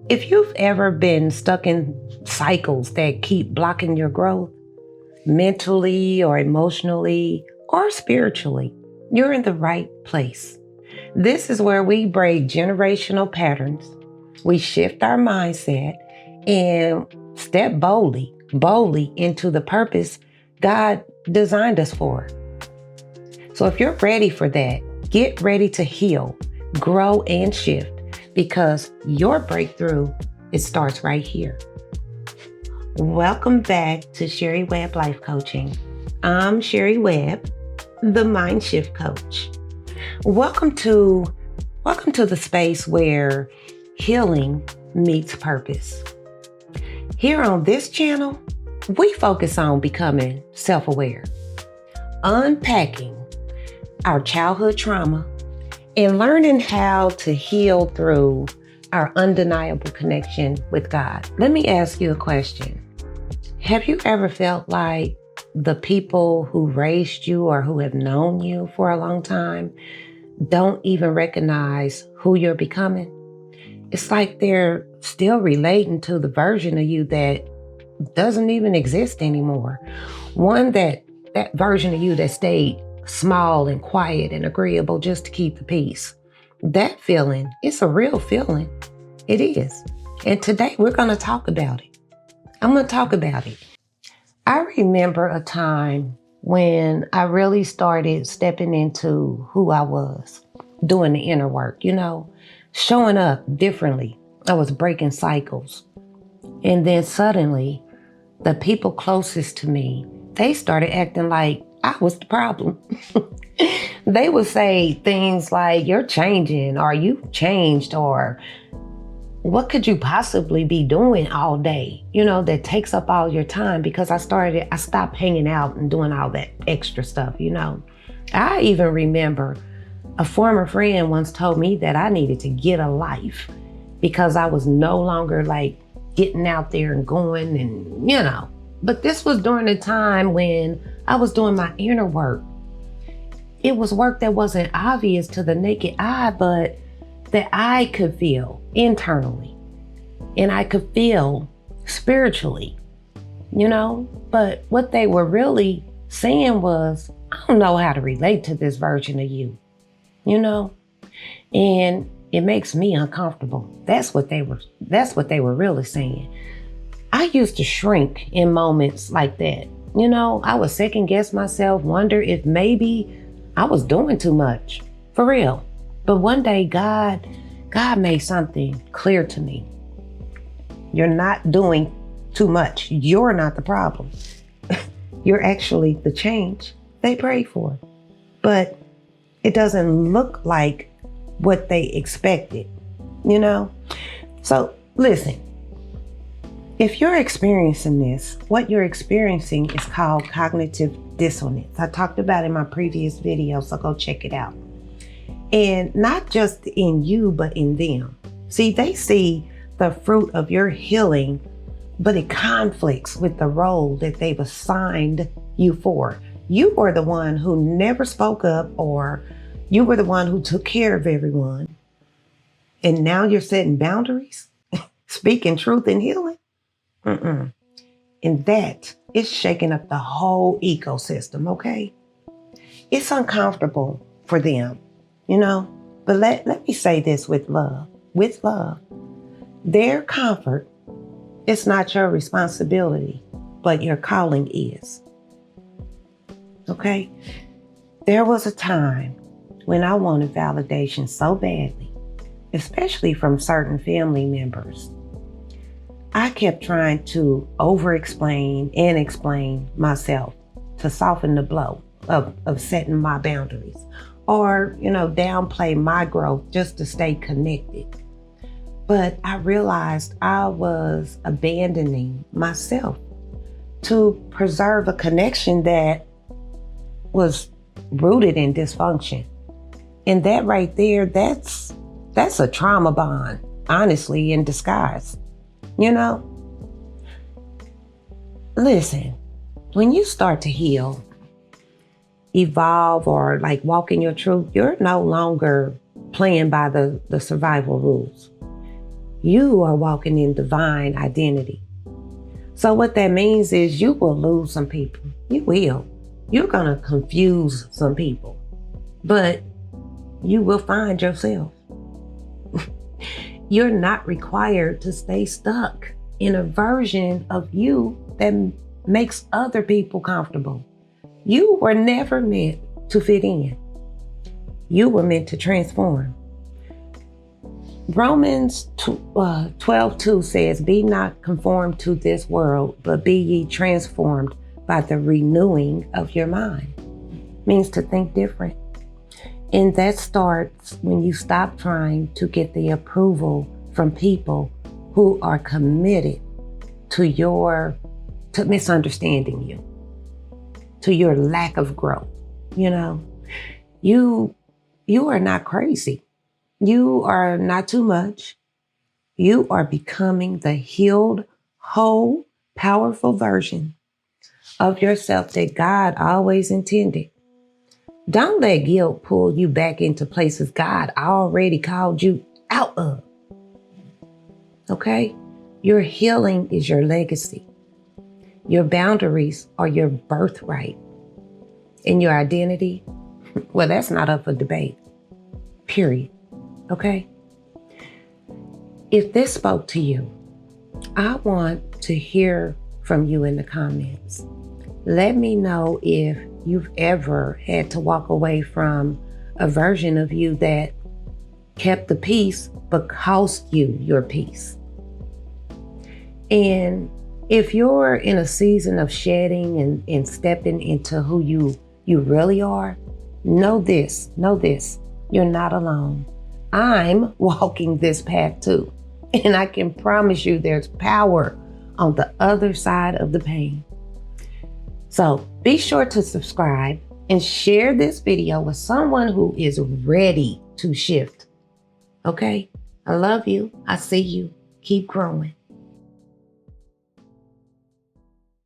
If you've ever been stuck in cycles that keep blocking your growth, mentally or emotionally or spiritually, you're in the right place. This is where we break generational patterns, we shift our mindset, and step boldly into the purpose God designed us for. So if you're ready for that, get ready to heal, grow, and shift, because your breakthrough, it starts right here. Welcome back to Sherry Webb Life Coaching. I'm Sherry Webb, the Mind Shift Coach. Welcome to the space where healing meets purpose. Here on this channel, we focus on becoming self-aware, unpacking our childhood trauma, and learning how to heal through our undeniable connection with God. Let me ask you a question. Have you ever felt like the people who raised you or who have known you for a long time don't even recognize who you're becoming? It's like they're still relating to the version of you that doesn't even exist anymore. One that version of you that stayed small and quiet and agreeable just to keep the peace. That feeling, it's a real feeling. It is. And today we're going to talk about it. I'm going to talk about it. I remember a time when I really started stepping into who I was, doing the inner work, showing up differently. I was breaking cycles. And then suddenly, the people closest to me, they started acting like I was the problem. They would say things like, "You're changing," or "You changed," or "What could you possibly be doing all day?" That takes up all your time, because I stopped hanging out and doing all that extra stuff, I even remember a former friend once told me that I needed to get a life because I was no longer like getting out there and going and, But this was during the time when I was doing my inner work. It was work that wasn't obvious to the naked eye, but that I could feel internally and I could feel spiritually, But what they were really saying was, "I don't know how to relate to this version of you," and it makes me uncomfortable. That's what they were really saying. I used to shrink in moments like that. I would second guess myself, wonder if maybe I was doing too much, for real. But one day God made something clear to me. You're not doing too much. You're not the problem. You're actually the change they prayed for. But it doesn't look like what they expected, So listen. If you're experiencing this, what you're experiencing is called cognitive dissonance. I talked about it in my previous video, so go check it out. And not just in you, but in them. See, they see the fruit of your healing, but it conflicts with the role that they've assigned you for. You were the one who never spoke up, or you were the one who took care of everyone. And now you're setting boundaries, speaking truth and healing. And that is shaking up the whole ecosystem, okay? It's uncomfortable for them, But let me say this with love. With love, their comfort is not your responsibility, but your calling is. Okay? There was a time when I wanted validation so badly, especially from certain family members. I kept trying to over-explain and explain myself to soften the blow of setting my boundaries, or, downplay my growth just to stay connected. But I realized I was abandoning myself to preserve a connection that was rooted in dysfunction. And that right there, that's a trauma bond, honestly, in disguise. Listen, when you start to heal, evolve, or like walk in your truth, you're no longer playing by the survival rules. You are walking in divine identity. So what that means is you will lose some people. You will. You're going to confuse some people, but you will find yourself. You're not required to stay stuck in a version of you that makes other people comfortable. You were never meant to fit in. You were meant to transform. Romans 12:2 says, "Be not conformed to this world, but be ye transformed by the renewing of your mind." Means to think different. And that starts when you stop trying to get the approval from people who are committed to misunderstanding you, to your lack of growth. You are not crazy. You are not too much. You are becoming the healed, whole, powerful version of yourself that God always intended. Don't let guilt pull you back into places God already called you out of. Okay? Your healing is your legacy. Your boundaries are your birthright. And your identity, well, that's not up for debate. Period. Okay? If this spoke to you, I want to hear from you in the comments. Let me know if you've ever had to walk away from a version of you that kept the peace but cost you your peace. And if you're in a season of shedding and stepping into who you really are, know this, you're not alone. I'm walking this path too. And I can promise you there's power on the other side of the pain. So be sure to subscribe and share this video with someone who is ready to shift. Okay? I love you. I see you. Keep growing.